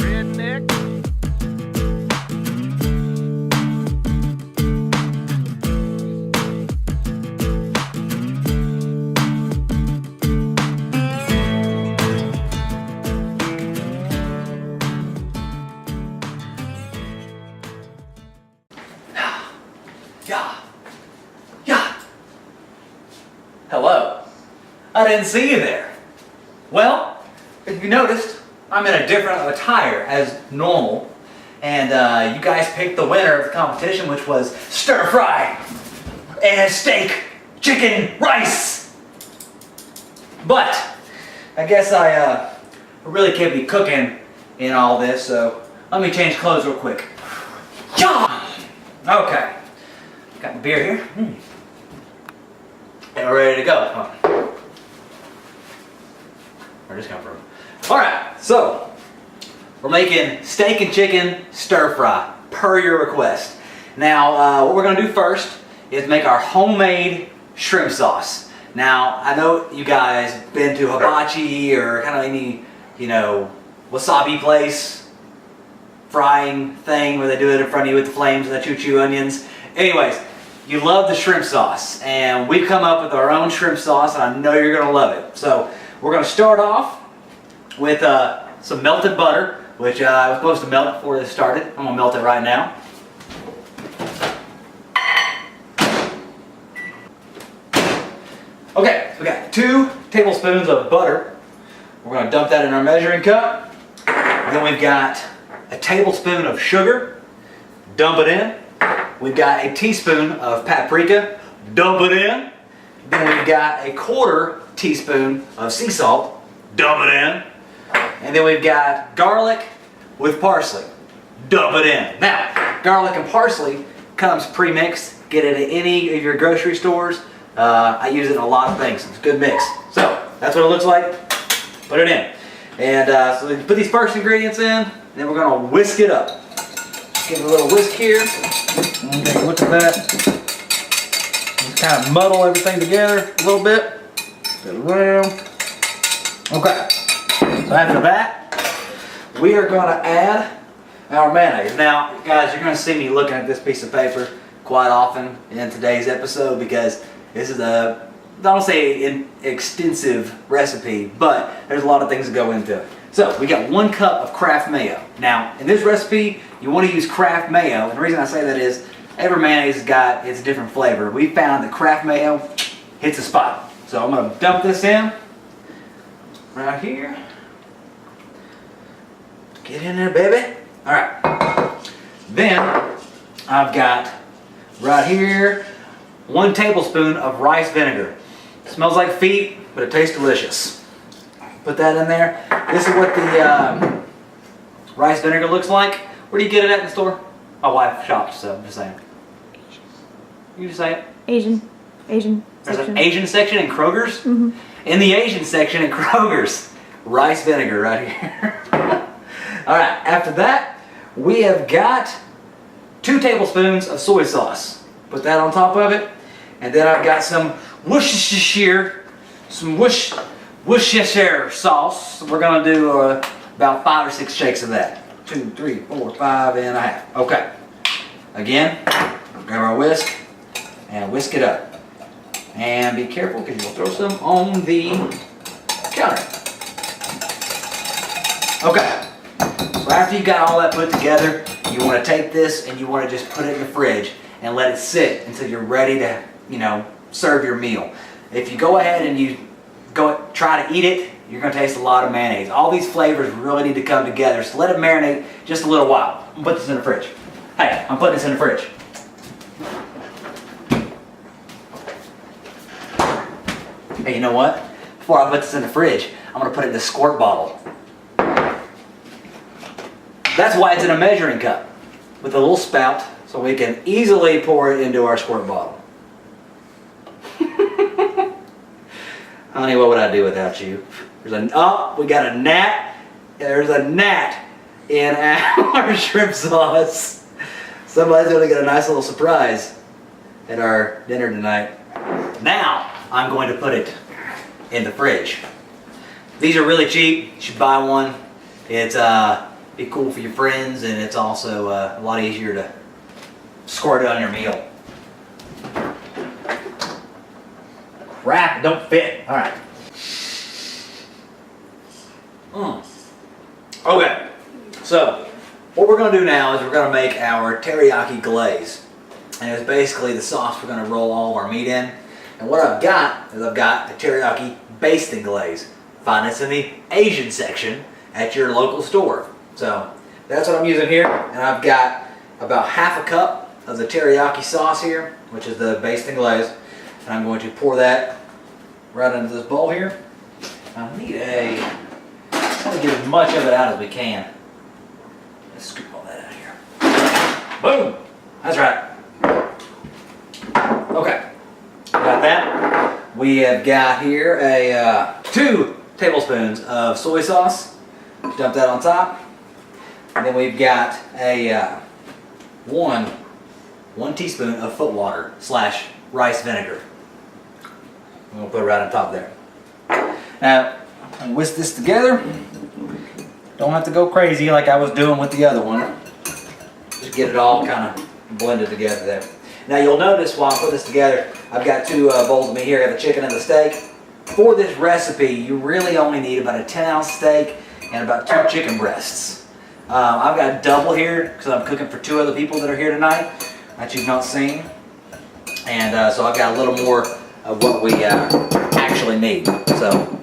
Redneck. Yeah. Hello. I didn't see you there. Well, if you noticed, I'm in a different attire as normal. And you guys picked the winner of the competition, which was stir fry and steak, chicken, rice. But I guess I really can't be cooking in all this, so let me change clothes real quick. Yeah. Okay. Got my beer here. And we're ready to go. Where'd this come from? Alright, so we're making steak and chicken stir fry per your request. Now, what we're going to do first is make our homemade shrimp sauce. Now, I know you guys been to hibachi or kind of any, wasabi place, frying thing where they do it in front of you with the flames and the choo-choo onions. Anyways, you love the shrimp sauce, and we've come up with our own shrimp sauce, and I know you're going to love it. So we're going to start off with some melted butter, which I was supposed to melt before this started. I'm going to melt it right now. Okay, so we got 2 tablespoons of butter. We're going to dump that in our measuring cup. And then we've got a tablespoon of sugar. Dump it in. We've got a teaspoon of paprika. Dump it in. Then we've got a 1/4 teaspoon of sea salt. Dump it in. And then we've got garlic with parsley. Dump it in. Now, garlic and parsley comes pre-mixed. Get it at any of your grocery stores. I use it in a lot of things. It's a good mix. So, that's what it looks like. Put it in. And so we put these first ingredients in, and then we're going to whisk it up. Give it a little whisk here. And take a look at that. Just kind of muddle everything together a little bit. Get it around. Okay. So after that, we are going to add our mayonnaise. Now, guys, you're going to see me looking at this piece of paper quite often in today's episode because this is I don't say an extensive recipe, but there's a lot of things that go into it. So we got 1 cup of Kraft mayo. Now, in this recipe, you want to use Kraft mayo, and the reason I say that is every mayonnaise has got its different flavor. We found that Kraft mayo hits a spot. So I'm going to dump this in right here. Get in there, baby. All right. Then I've got right here 1 tablespoon of rice vinegar. It smells like feet, but it tastes delicious. Put that in there. This is what the rice vinegar looks like. Where do you get it at in the store? My wife shops, so I'm just saying. You just say it. Asian There's section. an Asian section in Kroger's? Mm-hmm. In the Asian section in Kroger's, rice vinegar right here. Alright, after that, we have got 2 tablespoons of soy sauce. Put that on top of it. And then I've got some Worcestershire sauce. We're going to do about 5 or 6 shakes of that. 2, 3, 4, 5 and a half. Okay. Again, grab our whisk and whisk it up. And be careful because you'll throw some on the counter. Okay. So after you got all that put together, you want to take this and you want to just put it in the fridge and let it sit until you're ready to, serve your meal. If you go ahead and you try to eat it, you're going to taste a lot of mayonnaise. All these flavors really need to come together, so let it marinate just a little while. I'm going to put this in the fridge. Hey, I'm putting this in the fridge. Hey, you know what? Before I put this in the fridge, I'm going to put it in the squirt bottle. That's why it's in a measuring cup with a little spout so we can easily pour it into our squirt bottle. Honey, what would I do without you? We got a gnat. There's a gnat in our shrimp sauce. Somebody's going to get a nice little surprise at our dinner tonight. Now, I'm going to put it in the fridge. These are really cheap. You should buy one. It's be cool for your friends, and it's also a lot easier to squirt it on your meal. Crap, it don't fit. All right. Okay, so what we're going to do now is we're going to make our teriyaki glaze. And it's basically the sauce we're going to roll all of our meat in. And what I've got is I've got a teriyaki basting glaze. Find this in the Asian section at your local store. So that's what I'm using here. And I've got about half a cup of the teriyaki sauce here, which is the basting glaze. And I'm going to pour that right into this bowl here. I want to get as much of it out as we can. Let's scoop all that out of here. Boom! That's right. Okay, got that. We have got here a 2 tablespoons of soy sauce. Dump that on top. And then we've got a 1 teaspoon of foot water / rice vinegar. I'm going to put it right on top there. Now, and whisk this together. Don't have to go crazy like I was doing with the other one. Just get it all kind of blended together there. Now you'll notice while I put this together, I've got 2 bowls of meat here. I got the chicken and the steak. For this recipe, you really only need about a 10-ounce steak and about 2 chicken breasts. I've got double here because I'm cooking for 2 other people that are here tonight that you've not seen. And so I've got a little more of what we actually need. So.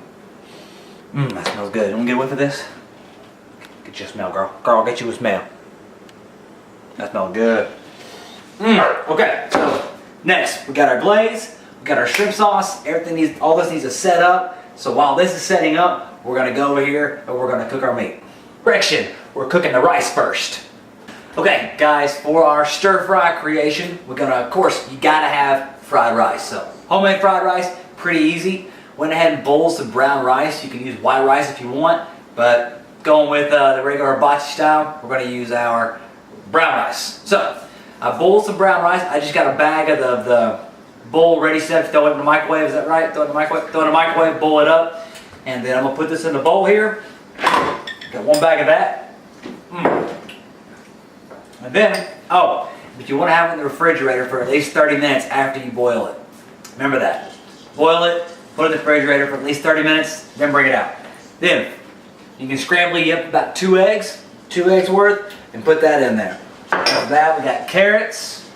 That smells good. You want to get a whiff of this? Get you a smell, girl. Girl, get you a smell. That smells good. Okay, so next we got our glaze, we got our shrimp sauce. All this needs to set up. So while this is setting up, we're going to go over here and we're going to cook our meat. Correction, we're cooking the rice first. Okay, guys, for our stir fry creation, we're going to, of course, you got to have fried rice. So homemade fried rice, pretty easy. Went ahead and boiled some brown rice. You can use white rice if you want, but going with the regular hibachi style, we're going to use our brown rice. So I boiled some brown rice. I just got a bag of the bowl ready set to throw it in the microwave. Is that right? Throw it in the microwave, boil it up, and then I'm going to put this in the bowl here. Got 1 bag of that. And then, but you want to have it in the refrigerator for at least 30 minutes after you boil it. Remember that. Boil it. Put it in the refrigerator for at least 30 minutes, then bring it out. Then, you can scramble you up about 2 eggs worth, and put that in there. After that, we got carrots,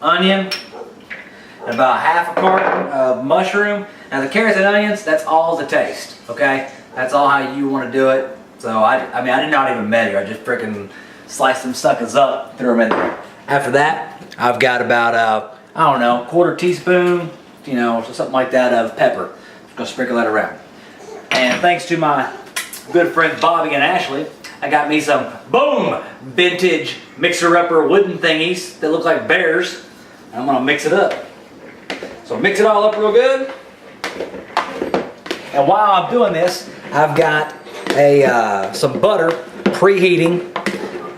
onion, and about half a carton of mushroom. Now the carrots and onions, that's all to taste, okay? That's all how you want to do it. So I did not even measure. I just freaking sliced them suckers up, threw them in there. After that, I've got about, I don't know, 1/4 teaspoon, something like that of pepper. Just gonna sprinkle that around. And thanks to my good friends Bobby and Ashley, I got me some vintage mixer-upper wooden thingies that look like bears. And I'm gonna mix it up. So mix it all up real good. And while I'm doing this, I've got some butter preheating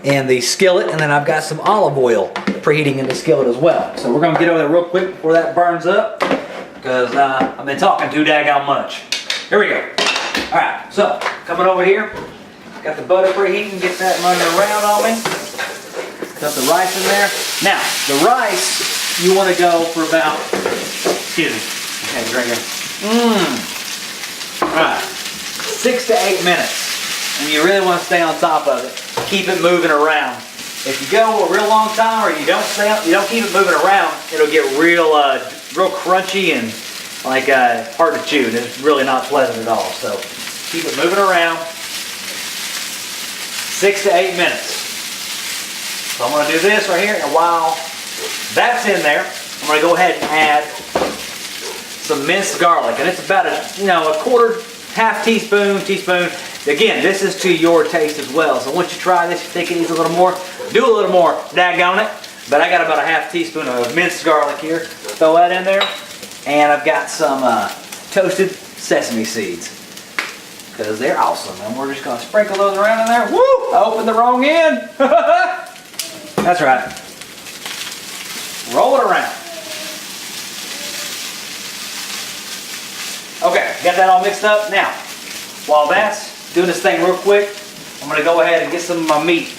in the skillet, and then I've got some olive oil preheating in the skillet as well. So we're gonna get over there real quick before that burns up, because I've been talking too daggone much. Here we go. All right, so coming over here, got the butter preheating, get that running around on me. Got the rice in there. Now, the rice, you want to go for about, excuse me, okay, right here. All right, 6 to 8 minutes. And you really want to stay on top of it. Keep it moving around. If you go a real long time, or you don't keep it moving around, it'll get real crunchy and like hard to chew. And it's really not pleasant at all. So keep it moving around. 6 to 8 minutes. So I'm going to do this right here, and while that's in there, I'm going to go ahead and add some minced garlic, and it's about a quarter, half teaspoon. Again, this is to your taste as well. So once you try this, you think it needs a little more, do a little more. Daggone it. But I got about a half teaspoon of minced garlic here. Throw that in there, and I've got some toasted sesame seeds, because they're awesome. And we're just going to sprinkle those around in there. Woo! I opened the wrong end. That's right. Roll it around. Okay, got that all mixed up. Now, while that's doing this thing real quick, I'm gonna go ahead and get some of my meat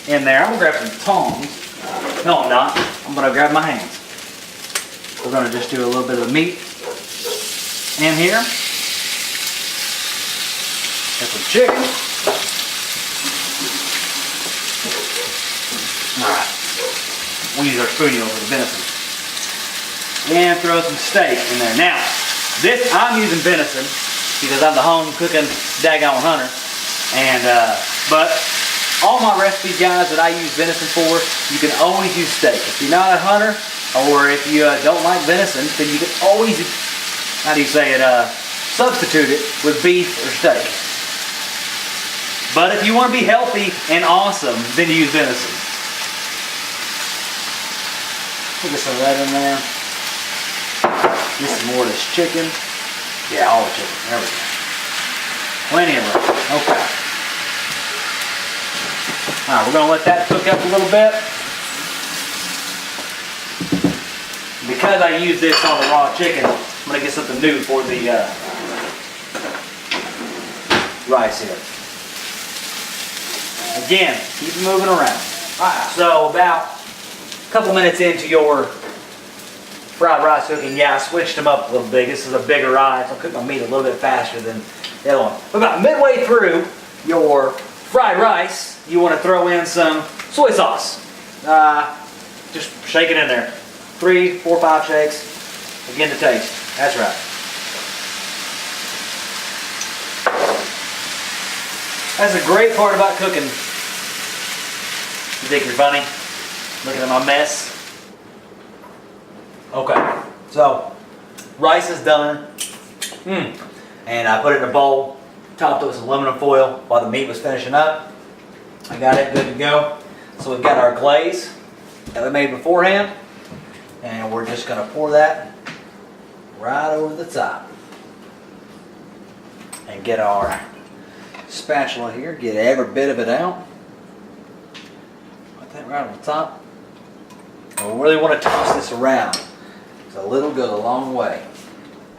in there. I'm gonna grab some tongs. No, I'm not. I'm gonna grab my hands. We're gonna just do a little bit of meat in here. Got some chicken. Alright. We'll use our spoonie over the venison. And throw some steak in there. Now, this I'm using venison because I'm the home cooking daggone hunter. And but all my recipes, guys, that I use venison for, you can always use steak. If you're not a hunter, or if you don't like venison, then you can always, how do you say it, substitute it with beef or steak. But if you want to be healthy and awesome, then you use venison. Put some of that in there. Get some more of this chicken. Yeah, all the chicken. There we go. Plenty of room. Okay. Alright, we're going to let that cook up a little bit. Because I use this on the raw chicken, I'm going to get something new for the rice here. Again, keep moving around. Alright, so about a couple minutes into your fried rice cooking, yeah, I switched them up a little bit. This is a bigger rice. I'll cook my meat a little bit faster than the other one. About midway through your fried rice, you want to throw in some soy sauce. Just shake it in there. 3, 4, 5 shakes. Again to taste. That's right. That's a great part about cooking. You think you're funny? Looking at my mess? Okay, so rice is done. And I put it in a bowl, topped it with some aluminum foil while the meat was finishing up. I got it good to go. So we've got our glaze that we made beforehand. And we're just going to pour that right over the top. And get our spatula here, get every bit of it out. Put that right on the top. And we really want to toss this around. So a little goes a long way.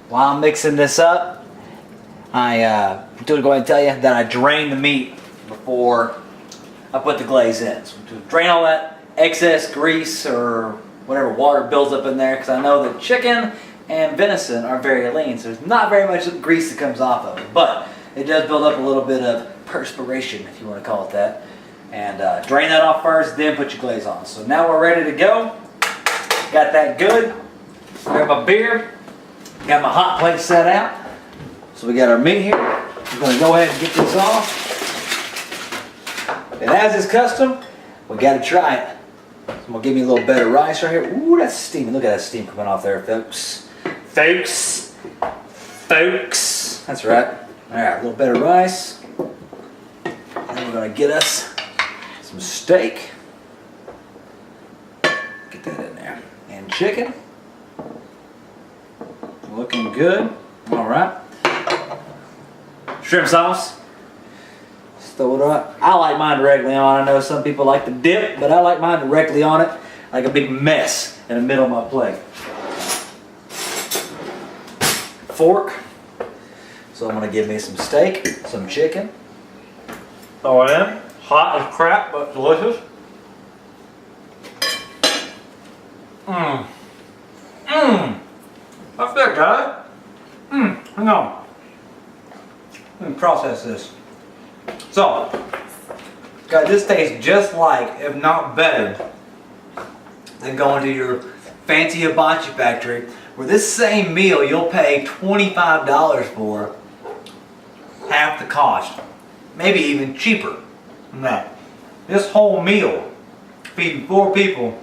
While I'm mixing this up, I'm going to go ahead and tell you that I drain the meat before I put the glaze in. So to drain all that excess grease or whatever water builds up in there, because I know that chicken and venison are very lean, so there's not very much grease that comes off of it, but it does build up a little bit of perspiration, if you want to call it that. And drain that off first, then put your glaze on. So now we're ready to go. Got that good. Got my beer. Got my hot plate set out. So we got our meat here. We're going to go ahead and get this off. And as is custom, we got to try it. So I'm going to give me a little bed of rice right here. Ooh, that's steamy. Look at that steam coming off there, folks. Folks. That's right. All right, a little bed of rice. And we're going to get us some steak. Get that in there. And chicken. Looking good. All right. Shrimp sauce. Just throw it on. I like mine directly on. I know some people like the dip, but I like mine directly on it, like a big mess in the middle of my plate. Fork. So I'm going to give me some steak, some chicken. Throw it in. Hot as crap, but delicious. That's good, guys. Hang on. Let me process this. So, guys, this tastes just like, if not better, than going to your fancy hibachi factory, where this same meal you'll pay $25 for, half the cost, maybe even cheaper than that. This whole meal, feeding 4 people,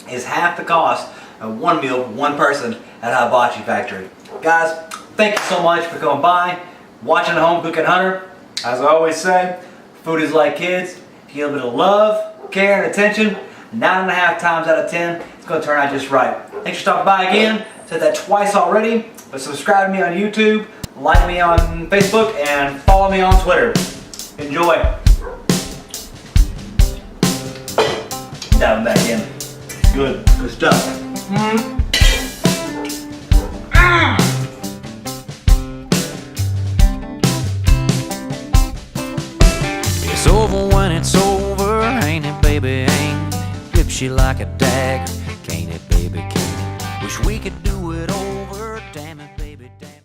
is half the cost of one meal for one person at a hibachi factory. Guys, thank you so much for coming by, watching The Home Cooking Hunter. As I always say, food is like kids. If you give a bit of love, care, and attention, 9.5 times out of 10, it's going to turn out just right. Thanks for stopping by again. Said that twice already, but subscribe to me on YouTube, like me on Facebook, and follow me on Twitter. Enjoy. Diving back in. Good stuff. when it's over, ain't it, baby, ain't it? Rips you like a dagger, can't it, baby, can't it? Wish we could do it over, damn it, baby, damn it.